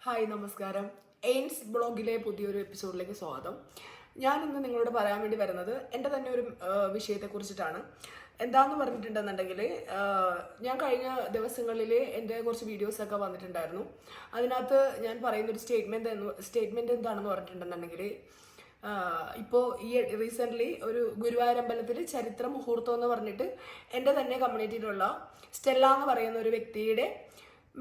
Hi നമസ്കാരം. AIIMS ബ്ലോഗിലെ പുതിയൊരു എപ്പിസോഡിലേക്ക് സ്വാഗതം. ഞാനിന്ന് നിങ്ങളോട് പറയാൻ വേണ്ടി വരുന്നത് എൻ്റെ തന്നെ ഒരു വിഷയത്തെക്കുറിച്ചിട്ടാണ്. എന്താണെന്ന് പറഞ്ഞിട്ടുണ്ടെന്നുണ്ടെങ്കിൽ, ഞാൻ കഴിഞ്ഞ ദിവസങ്ങളിൽ എൻ്റെ കുറച്ച് വീഡിയോസൊക്കെ വന്നിട്ടുണ്ടായിരുന്നു. അതിനകത്ത് ഞാൻ പറയുന്നൊരു സ്റ്റേറ്റ്മെൻറ്റ് എന്താണെന്ന് പറഞ്ഞിട്ടുണ്ടെന്നുണ്ടെങ്കിൽ, ഇപ്പോൾ ഈ റീസെൻ്റ്ലി ഒരു ഗുരുവായൂരമ്പലത്തിൽ ചരിത്ര മുഹൂർത്തം എന്ന് പറഞ്ഞിട്ട് എൻ്റെ തന്നെ കമ്മ്യൂണിറ്റിയിലുള്ള സ്റ്റെല്ല എന്ന് പറയുന്ന ഒരു വ്യക്തിയുടെ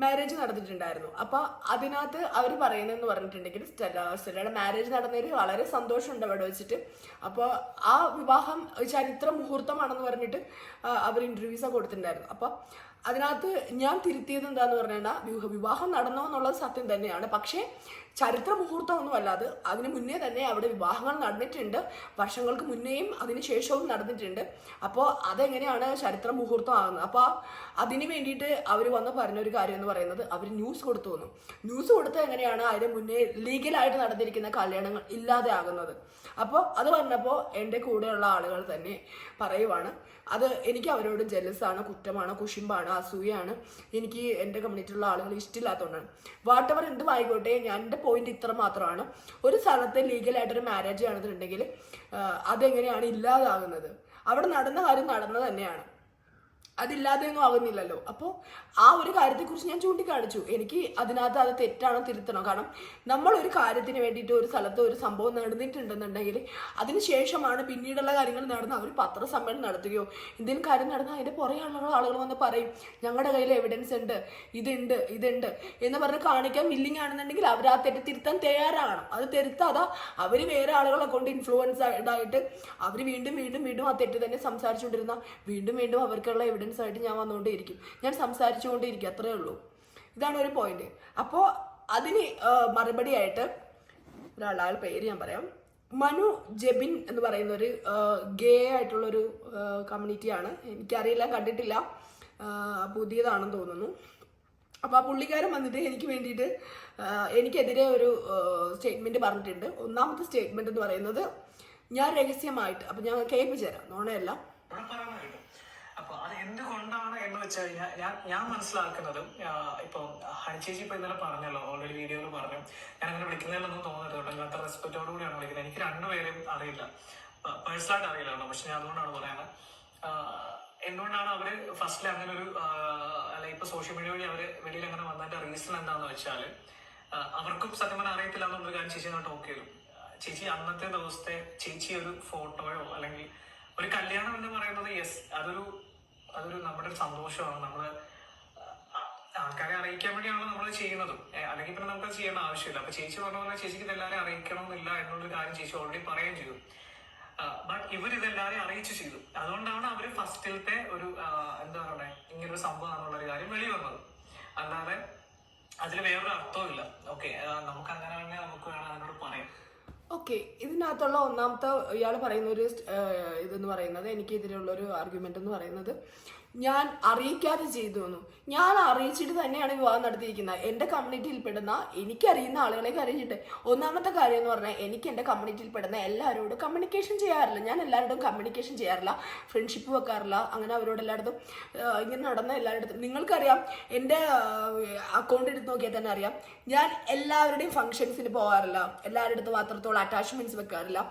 മാരേജ് നടന്നിട്ടുണ്ടായിരുന്നു. അപ്പോൾ അതിനകത്ത് അവർ പറയുന്നതെന്ന് പറഞ്ഞിട്ടുണ്ടെങ്കിൽ, സ്റ്റെല്ലയുടെ മാരേജ് നടന്നതിൽ വളരെ സന്തോഷമുണ്ട് അവിടെ വെച്ചിട്ട്. അപ്പോൾ ആ വിവാഹം ചരിത്ര മുഹൂർത്തമാണെന്ന് പറഞ്ഞിട്ട് അവർ ഇൻ്റർവ്യൂസൊക്കെ കൊടുത്തിട്ടുണ്ടായിരുന്നു. അപ്പോൾ അതിനകത്ത് ഞാൻ തിരുത്തിയത് എന്താന്ന് പറഞ്ഞാൽ, വിവാഹം നടന്നോ എന്നുള്ളത് സത്യം തന്നെയാണ്. പക്ഷേ ചരിത്ര മുഹൂർത്തമൊന്നും അല്ലാതെ അതിന് മുന്നേ തന്നെ അവിടെ വിവാഹങ്ങൾ നടന്നിട്ടുണ്ട്. വർഷങ്ങൾക്ക് മുന്നേയും അതിന് ശേഷവും നടന്നിട്ടുണ്ട്. അപ്പോൾ അതെങ്ങനെയാണ് ചരിത്ര മുഹൂർത്തം ആകുന്നത്? അപ്പോൾ അതിന് വേണ്ടിയിട്ട് അവർ വന്ന് പറഞ്ഞൊരു കാര്യം എന്ന് പറയുന്നത്, അവർ ന്യൂസ് കൊടുത്തു വന്നു. ന്യൂസ് കൊടുത്ത് എങ്ങനെയാണ് അതിന് മുന്നേ ലീഗലായിട്ട് നടന്നിരിക്കുന്ന കല്യാണങ്ങൾ ഇല്ലാതെ ആകുന്നത്. അപ്പോൾ അത് പറഞ്ഞപ്പോൾ എൻ്റെ കൂടെയുള്ള ആളുകൾ തന്നെ പറയുവാണ്, അത് എനിക്ക് അവരോട് ജെലസാണ്, കുറ്റമാണ്, കുശുമ്പാണ്, അസൂയാണ്, എനിക്ക് എൻ്റെ കമ്മ്യൂണിറ്റിയിലുള്ള ആളുകൾ ഇഷ്ടമില്ലാത്തതുകൊണ്ടാണ്. വാട്ടെവർ എന്തും ആയിക്കോട്ടെ, ഞാൻ എൻ്റെ പോയിന്റ് ഇത്ര മാത്രമാണ്. ഒരു സ്ഥലത്ത് ലീഗലായിട്ടൊരു മാരേജ് ആണെന്നുണ്ടെങ്കിൽ അതെങ്ങനെയാണ് ഇല്ലാതാകുന്നത്? അവിടെ നടന്ന കാര്യം നടന്നത് തന്നെയാണ്, അതില്ലാതെയൊന്നും ആകുന്നില്ലല്ലോ. അപ്പോൾ ആ ഒരു കാര്യത്തെക്കുറിച്ച് ഞാൻ ചൂണ്ടിക്കാണിച്ചു. എനിക്ക് അതിനകത്ത് അത് തെറ്റാണോ തിരുത്തണം. കാരണം നമ്മൾ ഒരു കാര്യത്തിന് വേണ്ടിയിട്ട് ഒരു സ്ഥലത്ത് ഒരു സംഭവം നടന്നിട്ടുണ്ടെന്നുണ്ടെങ്കിൽ അതിന് ശേഷമാണ് പിന്നീടുള്ള കാര്യങ്ങൾ നടന്ന് അവർ പത്രസമ്മേളനം നടത്തുകയോ എന്തെങ്കിലും കാര്യം നടന്നാൽ അതിൻ്റെ പുറകെ ആളുകൾ വന്ന് പറയും, ഞങ്ങളുടെ കയ്യിൽ എവിഡൻസ് ഉണ്ട്, ഇതുണ്ട് എന്ന് പറഞ്ഞ് കാണിക്കാൻ വില്ലിങ് ആണെന്നുണ്ടെങ്കിൽ അവർ ആ തെറ്റ് തിരുത്താൻ തയ്യാറാകണം. അത് തിരുത്താതെ അവർ വേറെ ആളുകളെ കൊണ്ട് ഇൻഫ്ലുവൻസ് ആയിട്ട് അവർ വീണ്ടും ആ തെറ്റ് തന്നെ സംസാരിച്ചുകൊണ്ടിരുന്ന വീണ്ടും അവർക്കുള്ള എവിഡൻസ് ആയിട്ട് ഞാൻ വന്നുകൊണ്ടേയിരിക്കും, ഞാൻ സംസാരിച്ചുകൊണ്ടേയിരിക്കും. അത്രേ ഉള്ളൂ. ഇതാണ് ഒരു പോയിന്റ്. അപ്പോൾ അതിന് മറുപടി ആയിട്ട് ഒരാൾ പേര് ഞാൻ പറയാം, മനു ജെബിൻ എന്ന് പറയുന്ന ഒരു ഗേ ആയിട്ടുള്ളൊരു കമ്മ്യൂണിറ്റിയാണ്. എനിക്കറിയില്ല, കണ്ടിട്ടില്ല, പുതിയതാണെന്ന് തോന്നുന്നു. അപ്പോൾ ആ പുള്ളിക്കാരൻ വന്നിട്ട് എനിക്ക് വേണ്ടിയിട്ട് എനിക്കെതിരെ ഒരു സ്റ്റേറ്റ്മെൻറ്റ് പറഞ്ഞിട്ടുണ്ട്. ഒന്നാമത്തെ സ്റ്റേറ്റ്മെൻറ്റ് എന്ന് പറയുന്നത്, ഞാൻ രഹസ്യമായിട്ട്, അപ്പം ഞാൻ കേൾപ്പിച്ചു തരാം, നോണയല്ല. അപ്പൊ അത് എന്തുകൊണ്ടാണ് എന്ന് വെച്ച് കഴിഞ്ഞാൽ ഞാൻ മനസ്സിലാക്കുന്നത്, ഇപ്പൊ ഹരിച്ചേച്ചി ഇപ്പൊ ഇന്നലെ പറഞ്ഞല്ലോ, ഓൾറെഡി വീഡിയോയിൽ പറഞ്ഞു, ഞാൻ അങ്ങനെ വിളിക്കുന്നതിലൊന്നും തോന്നരുത്, ഇങ്ങനത്തെ റെസ്പെക്റ്റോട് കൂടിയാണ് വിളിക്കുന്നത്. എനിക്ക് രണ്ടുപേരെയും അറിയില്ല, പേഴ്സണലായിട്ട് അറിയില്ല, പക്ഷെ ഞാൻ അതുകൊണ്ടാണ് പറയുന്നത്. എന്തുകൊണ്ടാണ് അവര് ഫസ്റ്റിൽ അങ്ങനെ ഒരു അല്ല ഇപ്പൊ സോഷ്യൽ മീഡിയ വഴി അവര് വെളിയിൽ അങ്ങനെ വന്നതിന്റെ റീസൺ എന്താന്ന് വെച്ചാൽ, അവർക്കും സത്യം പറഞ്ഞാൽ അറിയത്തില്ല എന്നുള്ളൊരു കാര്യം ചേച്ചി ടോക്ക് ചെയ്തു. ചേച്ചി അന്നത്തെ ദിവസത്തെ ചേച്ചി ഒരു ഫോട്ടോയോ അല്ലെങ്കിൽ ഒരു കല്യാണം എന്ന് പറയുന്നത്, യെസ്, അതൊരു നമ്മുടെ ഒരു സന്തോഷമാണ്. നമ്മള് ആൾക്കാരെ അറിയിക്കാൻ വേണ്ടിയാണല്ലോ നമ്മൾ ചെയ്യുന്നതും, അല്ലെങ്കിൽ പിന്നെ നമുക്ക് ചെയ്യേണ്ട ആവശ്യമില്ല. അപ്പൊ ചേച്ചി പറഞ്ഞ പോലെ ചേച്ചിക്ക് ഇതെല്ലാവരെയും അറിയിക്കണമെന്നില്ല എന്നുള്ളൊരു കാര്യം ചേച്ചി ഓൾറെഡി പറയുകയും ചെയ്തു. ബട്ട് ഇവരിതെല്ലാവരെയും അറിയിച്ചു ചെയ്തു. അതുകൊണ്ടാണ് അവര് ഫസ്റ്റിലത്തെ ഒരു എന്താ പറയുക, ഇങ്ങനൊരു സംഭവമാണെന്നുള്ളൊരു കാര്യം വെളി വന്നത്. അല്ലാതെ അതിൽ വേറൊരു അർത്ഥവും ഇല്ല. ഓക്കെ, നമുക്ക് അങ്ങനെ തന്നെ നമുക്ക് വേണം അതിനോട് പറയാം. ഓക്കെ, ഇതിനകത്തുള്ള ഒന്നാമത്തെ ഇയാൾ പറയുന്ന ഒരു ഇതെന്ന് പറയുന്നത്, എനിക്കെതിരെയുള്ളൊരു ആർഗ്യുമെൻ്റ് എന്ന് പറയുന്നത്, ഞാൻ അറിയിക്കാതെ ചെയ്തു തന്നു. ഞാൻ അറിയിച്ചിട്ട് തന്നെയാണ് വിവാഹം നടത്തിയിരിക്കുന്നത്. എൻ്റെ കമ്മ്യൂണിറ്റിയിൽ പെടുന്ന എനിക്കറിയുന്ന ആളുകളെയൊക്കെ അറിയിച്ചിട്ട്. ഒന്നാമത്തെ കാര്യം എന്ന് പറഞ്ഞാൽ, എനിക്ക് എൻ്റെ കമ്മ്യൂണിറ്റിയിൽ പെടുന്ന എല്ലാവരോടും കമ്മ്യൂണിക്കേഷൻ ചെയ്യാറില്ല. ഞാൻ എല്ലാവരോടും കമ്മ്യൂണിക്കേഷൻ ചെയ്യാറില്ല, ഫ്രണ്ട്ഷിപ്പ് വെക്കാറില്ല. അങ്ങനെ അവരോട് എല്ലായിടത്തും ഇങ്ങനെ നടന്ന എല്ലായിടത്തും നിങ്ങൾക്കറിയാം, എൻ്റെ അക്കൗണ്ട് എടുത്ത് നോക്കിയാൽ തന്നെ അറിയാം, ഞാൻ എല്ലാവരുടെയും ഫംഗ്ഷൻസിന് പോകാറില്ല, എല്ലാവരുടെ അടുത്തും അത്രത്തോളം അറ്റാച്ച്മെൻറ്റ്സ് വെക്കാറില്ല.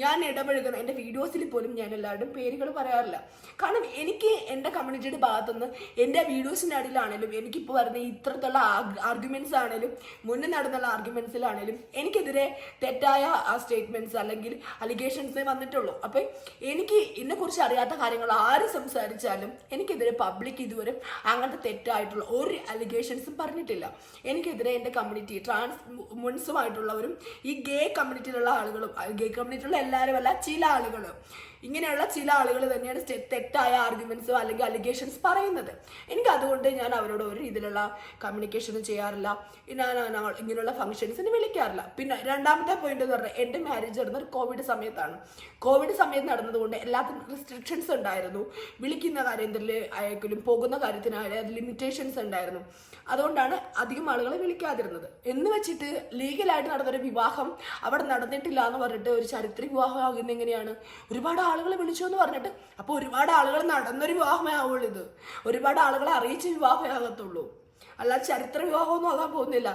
ഞാൻ ഇടപഴകുന്ന എൻ്റെ വീഡിയോസിൽ പോലും ഞാൻ എല്ലാവരുടെയും പേരുകൾ പറയാറില്ല. കാരണം എനിക്ക് എൻ്റെ കമ്മ്യൂണിറ്റിയുടെ ഭാഗത്തുനിന്ന് എൻ്റെ വീഡിയോസിൻ്റെ അടിയിലാണേലും, എനിക്കിപ്പോൾ വരുന്ന ഇത്തരത്തിലുള്ള ആർഗ്യുമെൻറ്റ്സ് ആണേലും, മുന്നേ നടന്നുള്ള ആർഗ്യുമെൻറ്റ്സിലാണേലും എനിക്കെതിരെ തെറ്റായ സ്റ്റേറ്റ്മെൻറ്റ്സ് അല്ലെങ്കിൽ അലിഗേഷൻസേ വന്നിട്ടുള്ളൂ. അപ്പം എനിക്ക് ഇതിനെക്കുറിച്ച് അറിയാത്ത കാര്യങ്ങൾ ആര് സംസാരിച്ചാലും എനിക്കെതിരെ പബ്ലിക് ഇതുവരെ അങ്ങനത്തെ തെറ്റായിട്ടുള്ള ഒരു അലിഗേഷൻസും പറഞ്ഞിട്ടില്ല. എനിക്കെതിരെ എൻ്റെ കമ്മ്യൂണിറ്റി ട്രാൻസ്മുൻസുമായിട്ടുള്ളവരും ഈ ഗേ കമ്മ്യൂണിറ്റിയിലുള്ള ആളുകളും, ഗേ കമ്മ്യൂണിറ്റിയിലുള്ള എല്ലാവരും അല്ല, ചില ആളുകൾ, ഇങ്ങനെയുള്ള ചില ആളുകൾ തന്നെയാണ് തെറ്റായ ആർഗ്യുമെന്റ്സോ അല്ലെങ്കിൽ അലിഗേഷൻസ് പറയുന്നത്. എനിക്ക് അതുകൊണ്ട് ഞാൻ അവരോട് ഒരു രീതിയിലുള്ള കമ്മ്യൂണിക്കേഷനും ചെയ്യാറില്ല, ഞാൻ ഇങ്ങനെയുള്ള ഫംഗ്ഷൻസിന് വിളിക്കാറില്ല. പിന്നെ രണ്ടാമത്തെ പോയിന്റ് എന്ന് പറഞ്ഞാൽ, എൻ്റെ മാരേജ് നടന്നത് കോവിഡ് സമയത്താണ്. കോവിഡ് സമയത്ത് നടന്നതുകൊണ്ട് എല്ലാത്തിനും റെസ്ട്രിക്ഷൻസ് ഉണ്ടായിരുന്നു. വിളിക്കുന്ന കാര്യത്തിൽ ആയാലും പോകുന്ന കാര്യത്തിനായാലും ലിമിറ്റേഷൻസ് ഉണ്ടായിരുന്നു. അതുകൊണ്ടാണ് അധികം ആളുകളെ വിളിക്കാതിരുന്നത്. എന്ന് വെച്ചിട്ട് ലീഗലായിട്ട് നടന്നൊരു വിവാഹം അവിടെ നടന്നിട്ടില്ല എന്ന് പറഞ്ഞിട്ട് ഒരു ചരിത്ര വിവാഹം ആകുന്ന എങ്ങനെയാണ്? ഒരുപാട് ആളുകളെ വിളിച്ചു എന്ന് പറഞ്ഞിട്ട്, അപ്പോൾ ഒരുപാട് ആളുകൾ നടന്നൊരു വിവാഹമേ ആവുള്ളൂ. ഇത് ഒരുപാട് ആളുകളെ അറിയിച്ച വിവാഹമേ ആകത്തുള്ളൂ. അല്ലാതെ ചരിത്ര വിവാഹമൊന്നും ആകാൻ പോകുന്നില്ല.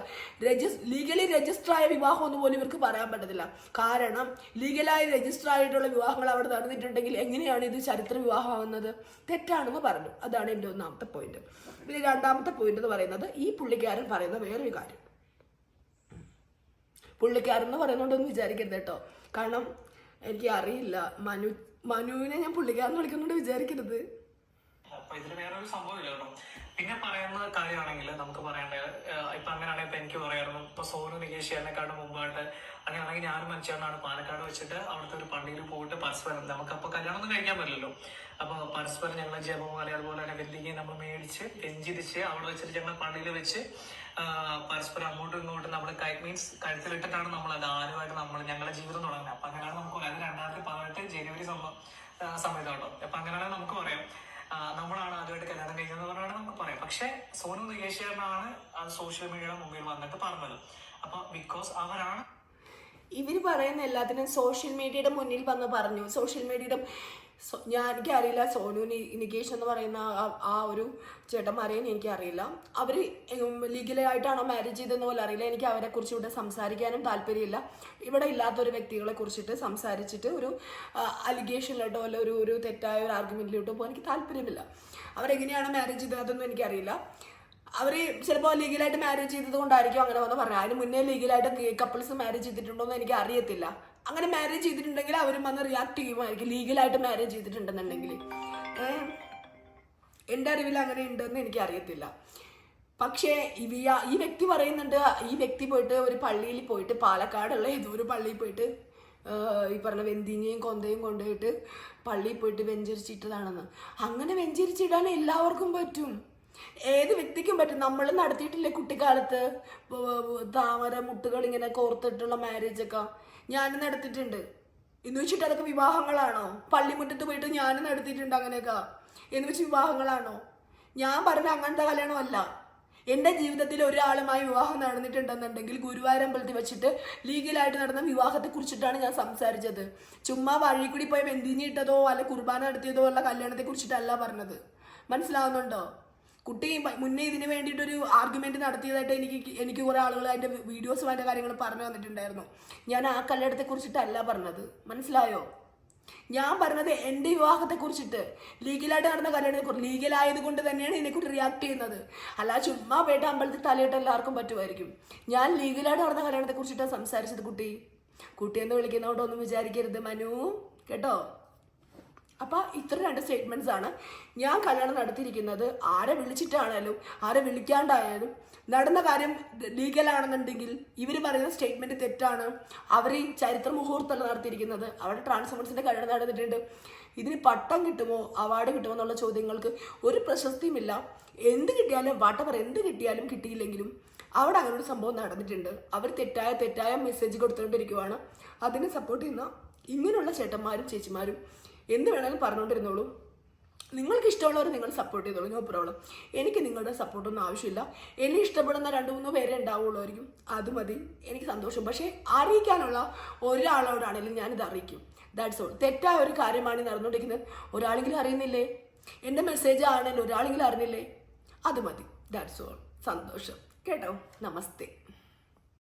ലീഗലി രജിസ്റ്റർ ആയ വിവാഹമൊന്നും പോലും ഇവർക്ക് പറയാൻ പറ്റത്തില്ല. കാരണം ലീഗലായി രജിസ്റ്റർ ആയിട്ടുള്ള വിവാഹങ്ങൾ അവിടെ നടന്നിട്ടുണ്ടെങ്കിൽ എങ്ങനെയാണ് ഇത് ചരിത്ര വിവാഹമാകുന്നത്? തെറ്റാണെന്ന് പറഞ്ഞു. അതാണ് എൻ്റെ ഒന്നാമത്തെ പോയിന്റ്. പിന്നെ രണ്ടാമത്തെ പോയിന്റ് എന്ന് പറയുന്നത് ഈ പുള്ളിക്കാരൻ പറയുന്ന വേറൊരു കാര്യം. പുള്ളിക്കാരൻ എന്ന് പറയുന്നതുകൊണ്ടൊന്നും വിചാരിക്കരുത് കേട്ടോ. കാരണം എനിക്ക് അറിയില്ല, മനുവിനെ ഞാൻ പുള്ളിക്കാരൻ വിളിക്കുന്നുണ്ട് വിചാരിക്കരുത്. അപ്പൊ ഇതിൽ വേറൊരു സംഭവം ഇല്ല കേട്ടോ. പിന്നെ പറയുന്ന കാര്യമാണെങ്കിൽ നമുക്ക് പറയേണ്ടത് ഇപ്പൊ അങ്ങനെയാണെങ്കിൽ ഇപ്പൊ എനിക്ക് പറയായിരുന്നു, ഇപ്പൊ സോനു നികേഷിനെക്കാളും മുമ്പായിട്ട് അങ്ങനെയാണെങ്കിൽ ഞാനും മനുഷ്യനാണ് പാലക്കാട് വെച്ചിട്ട് അവിടുത്തെ ഒരു പള്ളിയിൽ പോയിട്ട് പരസ്പരം, നമുക്കപ്പോൾ കല്യാണം ഒന്നും കഴിക്കാൻ പറ്റില്ലല്ലോ, അപ്പൊ പരസ്പരം ഞങ്ങൾ ജപമാല അതുപോലെ തന്നെ വെല്ലിങ്ങി നമ്മൾ മേടിച്ച് വെഞ്ചിരിച്ച് അവിടെ വെച്ചിട്ട് ഞങ്ങൾ പള്ളിയിൽ വെച്ച് പരസ്പരം അങ്ങോട്ടും ഇങ്ങോട്ടും നമ്മൾ മീൻസ് കഴുത്തിലിട്ടിട്ടാണ് നമ്മൾ അത് ആരുമായിട്ട് നമ്മൾ ഞങ്ങളുടെ ജീവിതം തുടങ്ങുന്നത്. അപ്പൊ അങ്ങനെയാണ് നമുക്ക് പറയാം. 2018 ജനുവരി സമയത്താണോ. അപ്പൊ അങ്ങനെയാണെങ്കിൽ നമുക്ക് പറയാം നമ്മളാണ് ആദ്യമായിട്ട് കല്യാണം കഴിക്കുന്നത് പറഞ്ഞാണ് നമുക്ക് പറയാം. പക്ഷെ സോനു നികേഷിനാണ് അത് സോഷ്യൽ മീഡിയയുടെ മുമ്പിൽ വന്നിട്ട് പറഞ്ഞത്. അപ്പൊ ബിക്കോസ് അവരാണ് ഇവർ പറയുന്ന എല്ലാത്തിനും സോഷ്യൽ മീഡിയയുടെ മുന്നിൽ വന്ന് പറഞ്ഞു. സോഷ്യൽ മീഡിയയുടെ എനിക്കറിയില്ല സോനു നികേഷ് എന്ന് പറയുന്ന ആ ഒരു ചേട്ടന്മാരെയും എനിക്കറിയില്ല. അവർ ലീഗലായിട്ടാണോ മാരേജ് ചെയ്തെന്ന് പോലും അറിയില്ല. എനിക്ക് അവരെ കുറിച്ച് ഇവിടെ സംസാരിക്കാനും താല്പര്യമില്ല. ഇവിടെ ഇല്ലാത്തൊരു വ്യക്തികളെ കുറിച്ചിട്ട് സംസാരിച്ചിട്ട് ഒരു അലിഗേഷനിലോട്ടോ അല്ല ഒരു തെറ്റായ ഒരു ആർഗ്യുമെന്റിലോട്ടോ പോകാൻ എനിക്ക് താല്പര്യമില്ല. അവരെങ്ങനെയാണ് മാരേജ് ചെയ്തത് അതൊന്നും എനിക്കറിയില്ല. അവർ ചിലപ്പോൾ ലീഗലായിട്ട് മാരേജ് ചെയ്തത് കൊണ്ടായിരിക്കും അങ്ങനെ വന്ന് പറഞ്ഞത്. അതിന് മുന്നേ ലീഗലായിട്ട് കപ്പിൾസ് മാരേജ് ചെയ്തിട്ടുണ്ടോ എന്ന് എനിക്ക് അറിയത്തില്ല. അങ്ങനെ മാരേജ് ചെയ്തിട്ടുണ്ടെങ്കിൽ അവരും വന്ന് റിയാക്ട് ചെയ്യുമായിരിക്കും, ലീഗലായിട്ട് മാരേജ് ചെയ്തിട്ടുണ്ടെന്നുണ്ടെങ്കിൽ. എൻ്റെ അറിവിൽ അങ്ങനെ ഉണ്ടെന്ന് എനിക്ക് അറിയത്തില്ല. പക്ഷേ ഈ വ്യക്തി പറയുന്നുണ്ട്, ഈ വ്യക്തി പോയിട്ട് ഒരു പള്ളിയിൽ പോയിട്ട്, പാലക്കാടുള്ള ഏതോ ഒരു പള്ളിയിൽ പോയിട്ട് ഈ പറഞ്ഞ വെന്തിങ്ങയും കൊന്തയും കൊണ്ടുപോയിട്ട് പള്ളിയിൽ പോയിട്ട് വെഞ്ചരിച്ചിട്ടതാണെന്ന്. അങ്ങനെ വെഞ്ചരിച്ചിടാൻ എല്ലാവർക്കും പറ്റും, ഏത് വ്യക്തിക്കും പറ്റും. നമ്മൾ നടത്തിയിട്ടില്ലേ കുട്ടിക്കാലത്ത് താമര മുട്ടുകൾ ഇങ്ങനെ കോർത്തിട്ടുള്ള മാരേജൊക്കെ ഞാനും നടത്തിയിട്ടുണ്ട്. എന്ന് വെച്ചിട്ട് അതൊക്കെ വിവാഹങ്ങളാണോ? പള്ളിമുറ്റത്ത് പോയിട്ട് ഞാനും നടത്തിയിട്ടുണ്ട് അങ്ങനെയൊക്കെ. എന്ന് വെച്ച് വിവാഹങ്ങളാണോ? ഞാൻ പറഞ്ഞ അങ്ങനത്തെ കല്യാണമല്ല. എൻ്റെ ജീവിതത്തിൽ ഒരാളുമായി വിവാഹം നടന്നിട്ടുണ്ടെന്നുണ്ടെങ്കിൽ ഗുരുവായൂരമ്പലത്തിൽ വെച്ചിട്ട് ലീഗലായിട്ട് നടന്ന വിവാഹത്തെ കുറിച്ചിട്ടാണ് ഞാൻ സംസാരിച്ചത്. ചുമ്മാ വഴി കൂടി പോയി ബന്ധിനി ഇട്ടതോ അല്ല കുർബാന നടത്തിയതോ ഉള്ള കല്യാണത്തെ കുറിച്ചിട്ടല്ല പറഞ്ഞത്. മനസ്സിലാവുന്നുണ്ടോ? കുട്ടി മുന്നേ ഇതിന് വേണ്ടിയിട്ടൊരു ആർഗ്യുമെന്റ് നടത്തിയതായിട്ട് എനിക്ക് കുറേ ആളുകൾ അതിൻ്റെ വീഡിയോസും അതിൻ്റെ കാര്യങ്ങൾ പറഞ്ഞു തന്നിട്ടുണ്ടായിരുന്നു. ഞാൻ ആ കല്യാണത്തെ കുറിച്ചിട്ടല്ല പറഞ്ഞത്. മനസ്സിലായോ? ഞാൻ പറഞ്ഞത് എൻ്റെ വിവാഹത്തെ കുറിച്ചിട്ട്, ലീഗലായിട്ട് നടന്ന കല്യാണത്തെ കുറിച്ച്. ലീഗലായത് കൊണ്ട് തന്നെയാണ് ഇതിനെക്കുറിച്ച് റിയാക്ട് ചെയ്യുന്നത്. അല്ല ചുമ്മാ പോയിട്ട് അമ്പലത്തിൽ തലയിട്ട് എല്ലാവർക്കും പറ്റുമായിരിക്കും. ഞാൻ ലീഗലായിട്ട് നടന്ന കല്യാണത്തെ കുറിച്ചിട്ടാണ് സംസാരിച്ചത്. കുട്ടിയെന്ന് വിളിക്കുന്നതുകൊണ്ടൊന്നും വിചാരിക്കരുത് മനു, കേട്ടോ? അപ്പോൾ ഇത്ര 2 സ്റ്റേറ്റ്മെൻറ്റ്സ് ആണ് ഞാൻ കല്യാണം നടത്തിയിരിക്കുന്നത്. ആരെ വിളിച്ചിട്ടാണേലും ആരെ വിളിക്കാണ്ടായാലും നടന്ന കാര്യം ലീഗലാണെന്നുണ്ടെങ്കിൽ ഇവർ പറയുന്ന സ്റ്റേറ്റ്മെൻറ്റ് തെറ്റാണ്. അവർ ഈ ചരിത്ര മുഹൂർത്തമല്ല നടത്തിയിരിക്കുന്നത്. അവിടെ ട്രാൻസ്ഫോമേഴ്സിൻ്റെ കല്യാണം നടന്നിട്ടുണ്ട്. ഇതിന് പട്ടം കിട്ടുമോ അവാർഡ് കിട്ടുമോ എന്നുള്ള ചോദ്യങ്ങൾക്ക് ഒരു പ്രശസ്തിയുമില്ല. എന്ത് കിട്ടിയാലും എന്ത് കിട്ടിയാലും കിട്ടിയില്ലെങ്കിലും അവിടെ അങ്ങനെ ഒരു സംഭവം നടന്നിട്ടുണ്ട്. അവർ തെറ്റായ മെസ്സേജ് കൊടുത്തുകൊണ്ടിരിക്കുവാണ്. അതിനെ സപ്പോർട്ട് ചെയ്യുന്ന ഇങ്ങനെയുള്ള ചേട്ടന്മാരും ചേച്ചിമാരും എന്ത് വേണമെങ്കിലും പറഞ്ഞുകൊണ്ടിരുന്നോളൂ. നിങ്ങൾക്ക് ഇഷ്ടമുള്ളവർ നിങ്ങൾ സപ്പോർട്ട് ചെയ്തോളൂ, നോ പ്രോബ്ലം. എനിക്ക് നിങ്ങളുടെ സപ്പോർട്ടൊന്നും ആവശ്യമില്ല. എന്നെ ഇഷ്ടപ്പെടുന്ന 2-3 പേരെ ഉണ്ടാവുള്ളായിരിക്കും, അത് മതി, എനിക്ക് സന്തോഷം. പക്ഷേ അറിയിക്കാനുള്ള ഒരാളോടാണെങ്കിലും ഞാനിത് അറിയിക്കും. That's all. തെറ്റായ ഒരു കാര്യമാണ് നടന്നുകൊണ്ടിരിക്കുന്നത്. ഒരാളെങ്കിലും അറിയുന്നില്ലേ? എൻ്റെ മെസ്സേജ് ആണല്ലോ ഒരാളെങ്കിലും അറിഞ്ഞില്ലേ? അത് മതി. That's all. സന്തോഷം, കേട്ടോ? നമസ്തേ.